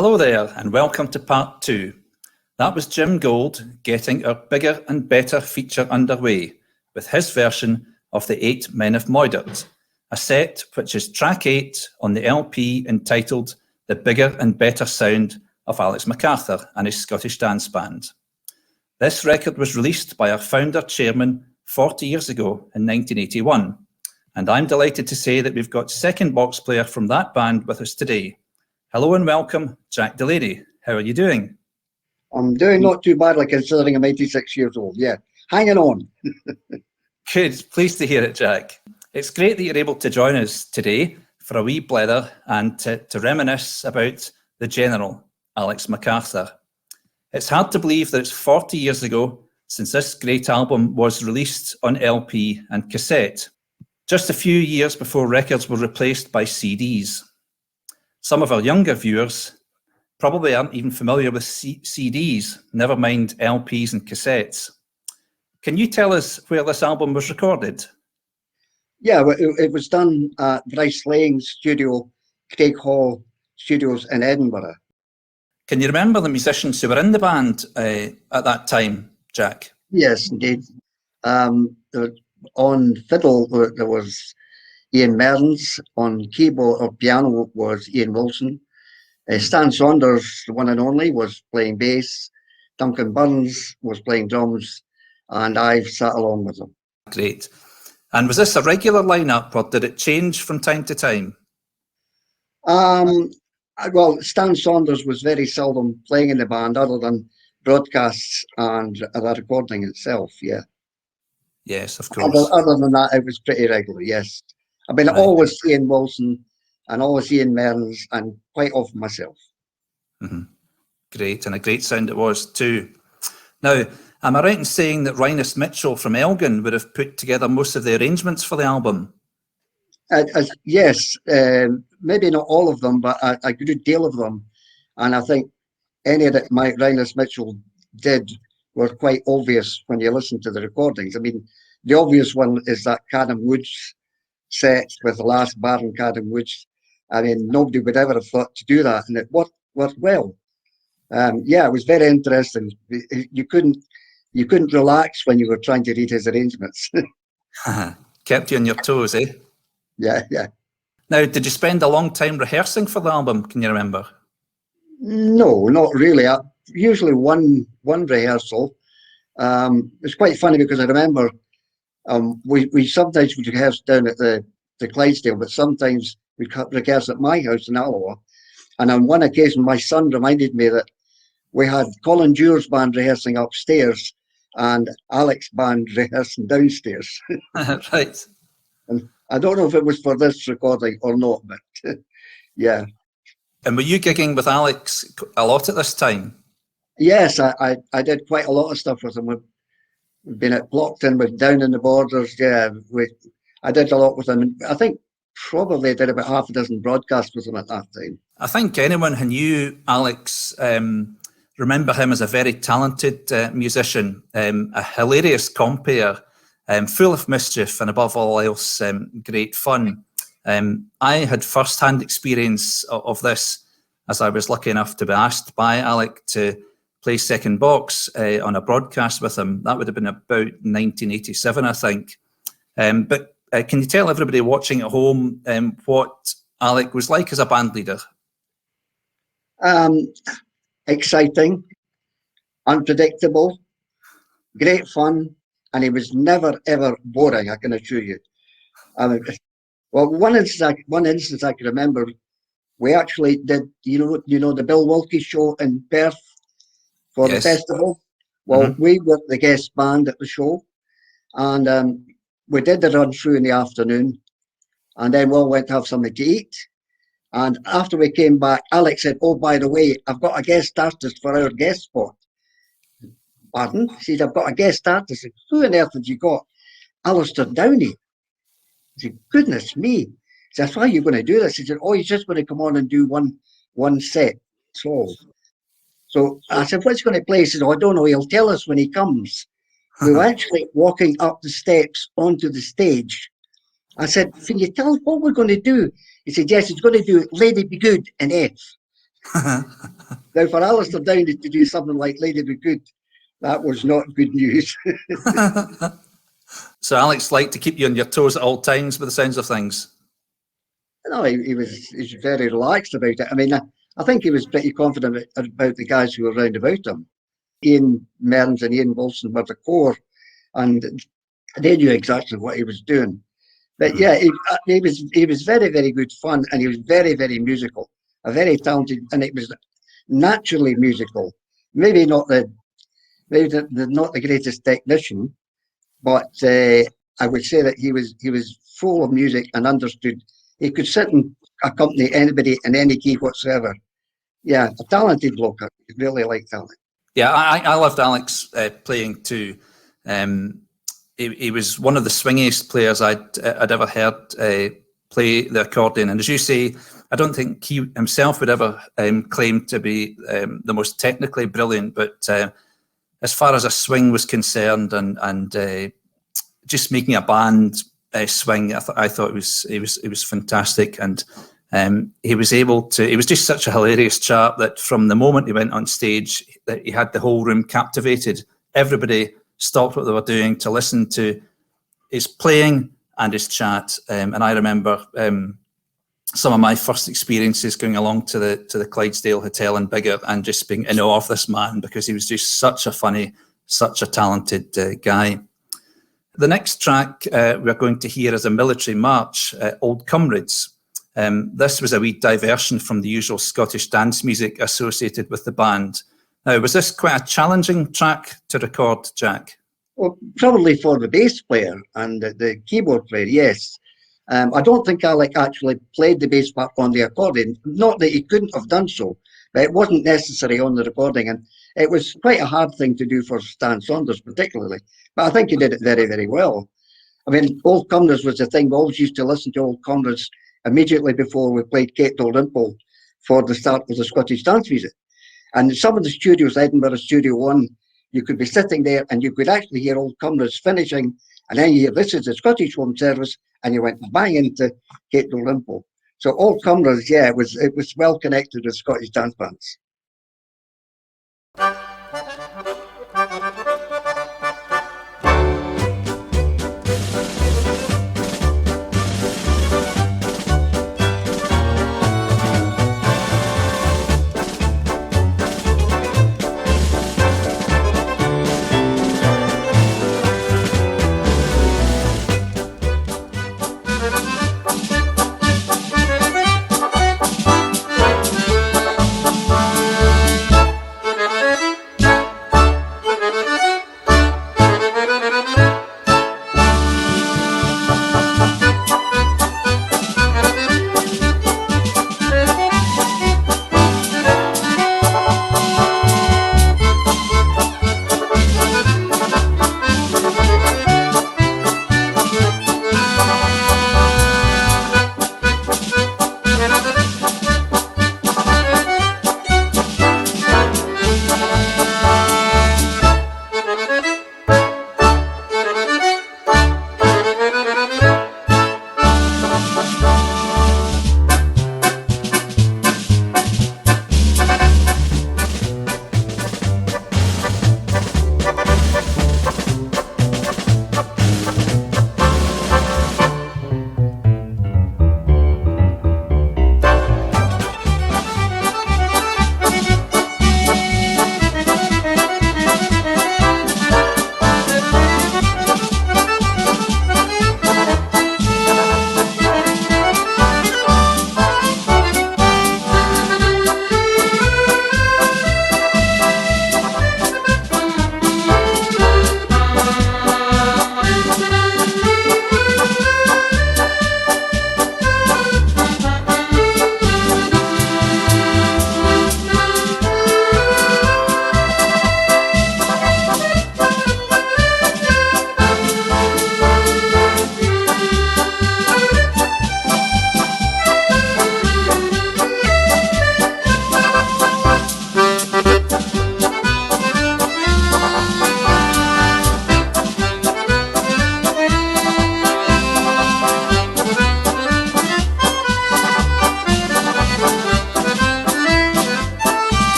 Hello there, and welcome to part 2. That was Jim Gold getting our bigger and better feature underway with his version of The 8 Men of Moidart, a set which is track 8 on the LP entitled The Bigger and Better Sound of Alex MacArthur and his Scottish Dance Band. This record was released by our founder chairman 40 years ago in 1981, and I'm delighted to say that we've got second box player from that band with us today. Hello and welcome, Jack Delaney. How are you doing? I'm doing not too badly considering I'm 86 years old. Yeah, hanging on. Good, pleased to hear it, Jack. It's great that you're able to join us today for a wee blether and to reminisce about the General, Alex MacArthur. It's hard to believe that it's 40 years ago since this great album was released on LP and cassette, just a few years before records were replaced by CDs. Some of our younger viewers probably aren't even familiar with CDs, never mind LPs and cassettes. Can you tell us where this album was recorded? Yeah, it was done at Bryce Lang's studio, Craig Hall Studios in Edinburgh. Can you remember the musicians who were in the band at that time, Jack? Yes, indeed. On fiddle, there was Ian Mearns. On keyboard or piano was Ian Wilson. Stan Saunders, the one and only, was playing bass. Duncan Burns was playing drums, and I've sat along with them. Great. And was this a regular lineup, or did it change from time to time? Well, Stan Saunders was very seldom playing in the band, other than broadcasts and the recording itself. Yeah. Yes, of course. Other than that, it was pretty regular. Yes. I mean, Right. always Ian Wilson and always Ian Mearns, and quite often myself. Mm-hmm. Great, and a great sound it was too. Now, am I right in saying that Rhinus Mitchell from Elgin would have put together most of the arrangements for the album? Yes, maybe not all of them, but a good deal of them. And I think any that Rhinus Mitchell did were quite obvious when you listen to the recordings. I mean, the obvious one is that Cadham Woods set with the last Baron Cadham Woods. I mean, nobody would ever have thought to do that, and it worked well. Yeah, it was very interesting. You couldn't relax when you were trying to read his arrangements. Kept you on your toes, eh? Yeah. Now, did you spend a long time rehearsing for the album? Can you remember? No, not really. Usually one rehearsal. It's quite funny because I remember we sometimes would rehearse down at the Clydesdale, but sometimes we'd rehearse at my house in Alloa. And on one occasion, my son reminded me that we had Colin Dewar's band rehearsing upstairs and Alex's band rehearsing downstairs. Right. And I don't know if it was for this recording or not, but yeah. And were you gigging with Alex a lot at this time? Yes, I did quite a lot of stuff with him. We've been at Blockton, we've Down in the Borders. Yeah, I did a lot with him. I think probably did about half a dozen broadcasts with him at that time. I think anyone who knew Alex remember him as a very talented musician, a hilarious compere, full of mischief and above all else, great fun. I had first-hand experience of this as I was lucky enough to be asked by Alec to play second box on a broadcast with him. That would have been about 1987, I think. But can you tell everybody watching at home what Alec was like as a band leader? Exciting, unpredictable, great fun, and he was never ever boring, I can assure you. Well, one instance I can remember, we actually did, you know the Bill Wilkie show in Perth for Yes. the festival. Well, we were the guest band at the show, and we did the run through in the afternoon, and then we all went to have something to eat. And after we came back, Alex said, "Oh, by the way, I've got a guest artist for our guest spot." Pardon? He said, "I've got a guest artist." I said, "Who on earth have you got?" "Alistair Downey." I said, "Goodness me." He said, "How are you going to do this?" He said, "Oh, he's just going to come on and do one set." So I said, "What's he going to play?" He said, "Oh, I don't know. He'll tell us when he comes." We were actually walking up the steps onto the stage. I said, "Can you tell us what we're going to do?" He said, "Yes, he's going to do Lady Be Good in F." Now, for Alistair Downey to do something like Lady Be Good, that was not good news. So Alex liked to keep you on your toes at all times, by the sounds of things. No, he was very relaxed about it. I mean, I think he was pretty confident about the guys who were round about him. Ian Mearns and Ian Wilson were the core, and they knew exactly what he was doing. But yeah, he was very, very good fun, and he was very, very musical, a very talented, and it was naturally musical. Maybe not the greatest technician, but I would say that he was full of music and understood. He could sit and accompany anybody in any key whatsoever. Yeah, a talented bloke. I really liked Alex. Yeah, I loved Alex playing too. He was one of the swingiest players I'd ever heard play the accordion. And as you say, I don't think he himself would ever claim to be the most technically brilliant, but as far as a swing was concerned and just making a band swing, I thought it was fantastic. And he was able to, he was just such a hilarious chap that from the moment he went on stage, that he had the whole room captivated. Everybody stopped what they were doing to listen to his playing and his chat. And I remember some of my first experiences going along to the Clydesdale Hotel in Biggar and just being in awe of this man, because he was just such a funny, such a talented guy. The next track we're going to hear is a military march, Old Comrades. This was a wee diversion from the usual Scottish dance music associated with the band. Now, was this quite a challenging track to record, Jack? Well, probably for the bass player and the keyboard player, yes. I don't think Alec actually played the bass part on the accordion. Not that he couldn't have done so, but it wasn't necessary on the recording. And it was quite a hard thing to do for Stan Saunders particularly. But I think he did it very, very well. I mean, Old Comrades was the thing. We always used to listen to Old Comrades immediately before we played Kate Dalrymple for the start of the Scottish dance music. And some of the studios, Edinburgh Studio One, you could be sitting there and you could actually hear Old Comrades finishing, and then you hear, this is the Scottish Home Service, and you went bang into Kate Dalrymple. So Old Comrades, yeah, it was well connected with Scottish dance bands.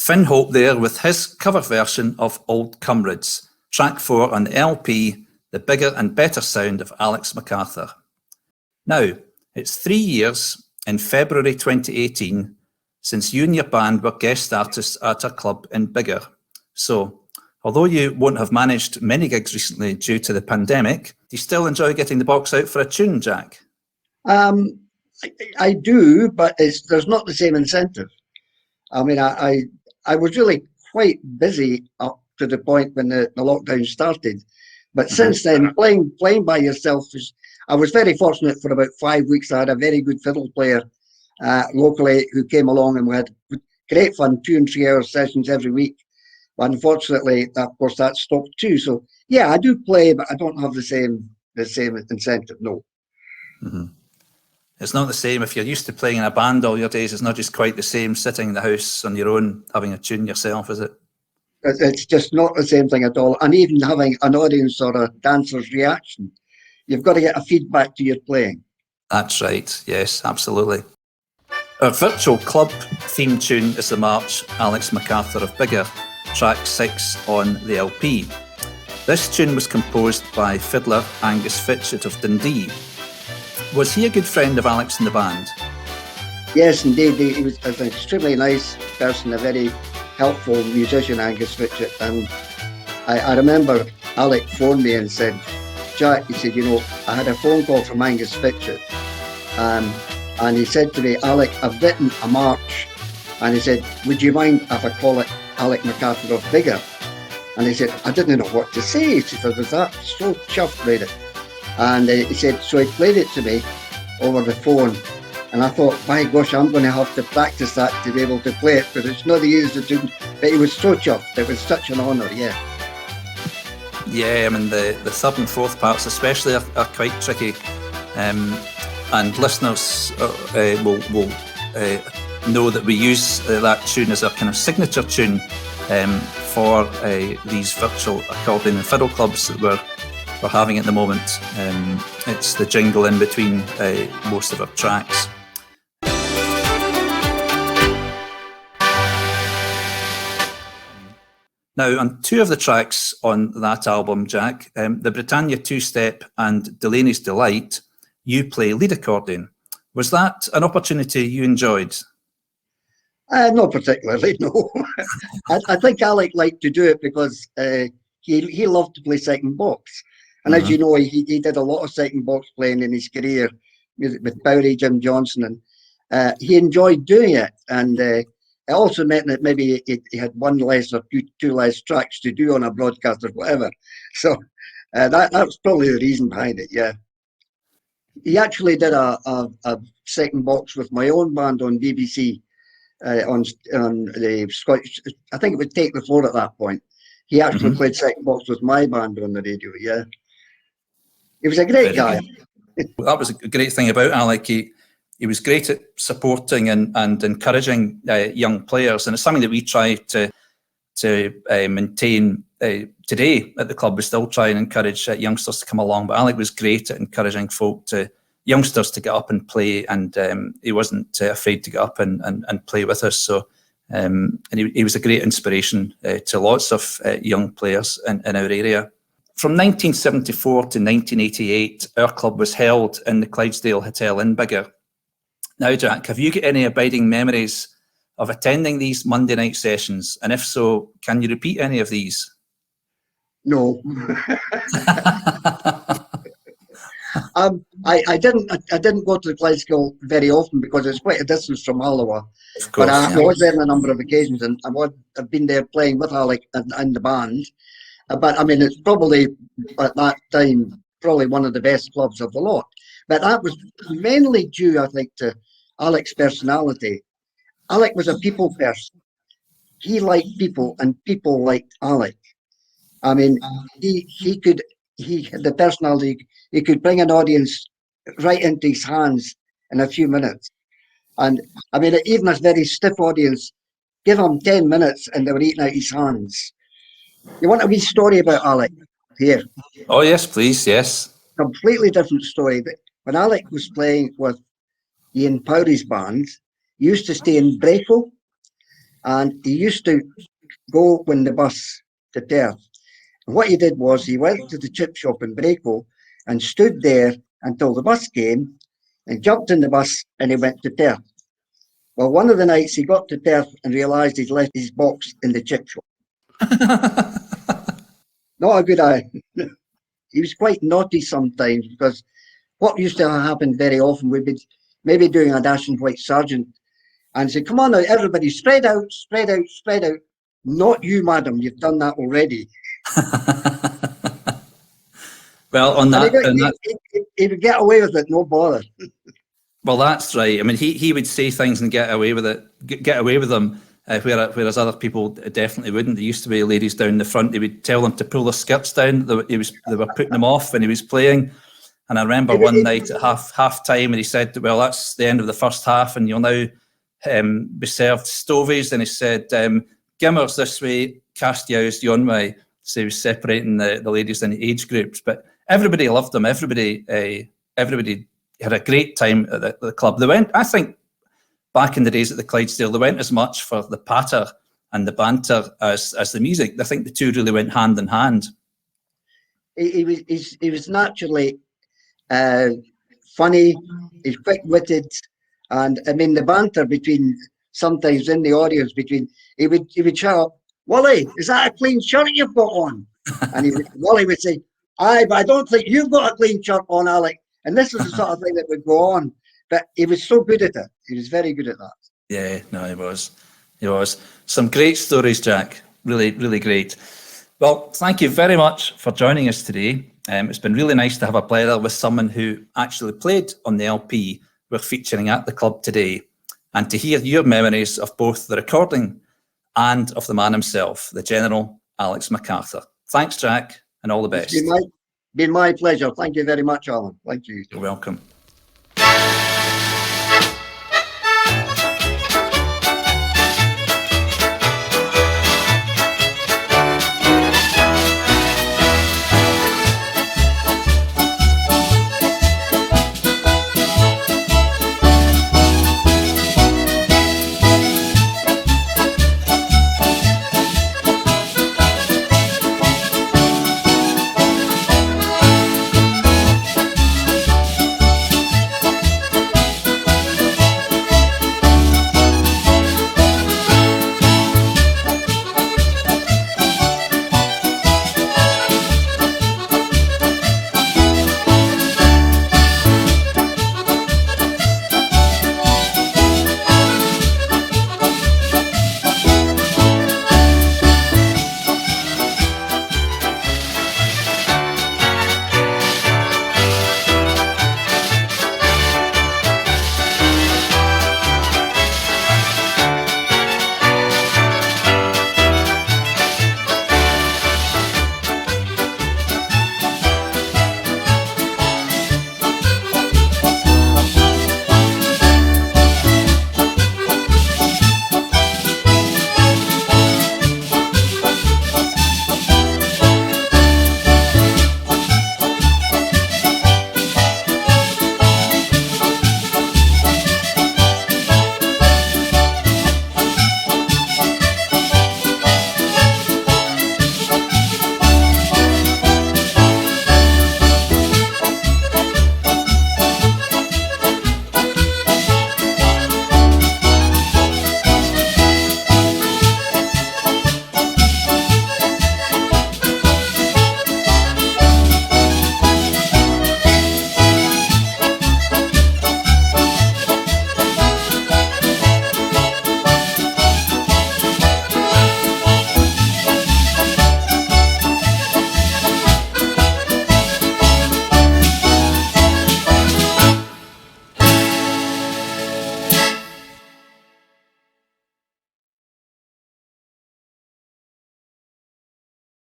Finn Hope there with his cover version of Old Comrades, track 4 on the LP, The Bigger and Better Sound of Alex MacArthur. Now, it's 3 years in February 2018 since you and your band were guest artists at our club in Biggar. So, although you won't have managed many gigs recently due to the pandemic, do you still enjoy getting the box out for a tune, Jack? I do, but there's not the same incentive. I mean, I was really quite busy up to the point when the lockdown started. But since then, playing by yourself, I was very fortunate for about 5 weeks. I had a very good fiddle player locally who came along, and we had great fun, 2 and 3 hour sessions every week. But unfortunately, of course, that stopped too. So yeah, I do play, but I don't have the same incentive. No. It's not the same if you're used to playing in a band all your days. It's not just quite the same sitting in the house on your own having a tune yourself, is it? It's just not the same thing at all. And even having an audience or a dancer's reaction, you've got to get a feedback to your playing. That's right. Yes, absolutely. Our virtual club theme tune is the march Alex MacArthur of Biggar, track 6 on the LP. This tune was composed by fiddler Angus Fitchett of Dundee. Was he a good friend of Alex and the band? Yes, indeed. He was an extremely nice person, a very helpful musician, Angus Fitchett. And I remember Alec phoned me and said, Jack, he said, I had a phone call from Angus Fitchett. And he said to me, Alec, I've written a march. And he said, would you mind if I call it Alex MacArthur of Biggar? And he said, I didn't know what to say. He said, I was that so chuffed with it. And he said, so he played it to me over the phone. And I thought, my gosh, I'm going to have to practice that to be able to play it, because it's not the easiest tune. But he was so chuffed. It was such an honour, yeah. Yeah, I mean, the third and fourth parts especially are quite tricky. And listeners will know that we use that tune as a kind of signature tune for these virtual accordion and fiddle clubs that we're having at the moment. It's the jingle in between most of our tracks. Now, on 2 of the tracks on that album, Jack, the Britannia Two-Step and Delaney's Delight, you play lead accordion. Was that an opportunity you enjoyed? Not particularly, no. I think Alec liked to do it because he loved to play second box. And as you know, he did a lot of second box playing in his career with Bowery, Jim Johnson, and he enjoyed doing it. And it also meant that maybe he had 1 less or two less tracks to do on a broadcast or whatever. So that was probably the reason behind it, yeah. He actually did a second box with my own band on BBC on the Scottish, I think it would Take the Floor at that point. He actually played second box with my band on the radio, yeah. He was a great guy. That was a great thing about Alec. He was great at supporting and encouraging young players, and it's something that we try to maintain today at the club. We still try and encourage youngsters to come along, but Alec was great at encouraging youngsters to get up and play, and he wasn't afraid to get up and play with us. So, and he was a great inspiration to lots of young players in our area. From 1974 to 1988, our club was held in the Clydesdale Hotel in Biggar. Now, Jack, have you got any abiding memories of attending these Monday night sessions? And if so, can you repeat any of these? No. I didn't go to the Clydesdale very often because it's quite a distance from Alloa. Of course, but I was there on a number of occasions, and I've been there playing with Alec and the band. But I mean, it's probably at that time probably one of the best clubs of the lot. But that was mainly due, I think, to Alec's personality. Alec was a people person. He liked people, and people liked Alec. I mean, he had the personality. He could bring an audience right into his hands in a few minutes. And I mean, even a very stiff audience, give him 10 minutes and they were eating out his hands. You want a wee story about Alec here? Oh, yes, please, yes. Completely different story. But when Alec was playing with Ian Powrie's band, he used to stay in Braco. and he used to go when the bus to Perth. And what he did was he went to the chip shop in Braco and stood there until the bus came, and jumped in the bus and he went to Perth. Well, one of the nights he got to Perth and realised he'd left his box in the chip shop. Not a good idea. He was quite naughty sometimes, because what used to happen very often, we'd be maybe doing a Dash and White Sergeant, and say, come on now, everybody, spread out, spread out, spread out. Not you, madam, you've done that already. Well, on that, he would get away with it, no bother. well, that's right. I mean, he would say things and get away with it, get away with them, whereas other people definitely wouldn't. There used to be ladies down the front. He would tell them to pull their skirts down. They were putting them off when he was playing. And I remember one night at half time, and he said, "Well, that's the end of the first half, and you'll now be served stovies." And he said, "Gimmers this way, Castiaus yon way." So he was separating the ladies in age groups, but everybody loved them. Everybody had a great time at the club. They went, I think, back in the days at the Clydesdale, they went as much for the patter and the banter as the music. I think the two really went hand in hand. He was naturally funny. He's quick-witted, and I mean the banter between, sometimes in the audience, between he would shout, "Wally, is that a clean shirt you've got on?" And Wally would say, "Aye, but I don't think you've got a clean shirt on, Alec." And this was the sort of thing that would go on. But he was so good at it. He was very good at that. Yeah, no, he was. He was. Some great stories, Jack. Really, really great. Well, thank you very much for joining us today. It's been really nice to have a blether with someone who actually played on the LP we're featuring at the club today, and to hear your memories of both the recording and of the man himself, the General Alex McArthur. Thanks, Jack, and all the best. It's been my pleasure. Thank you very much, Alan. Thank you. You're welcome.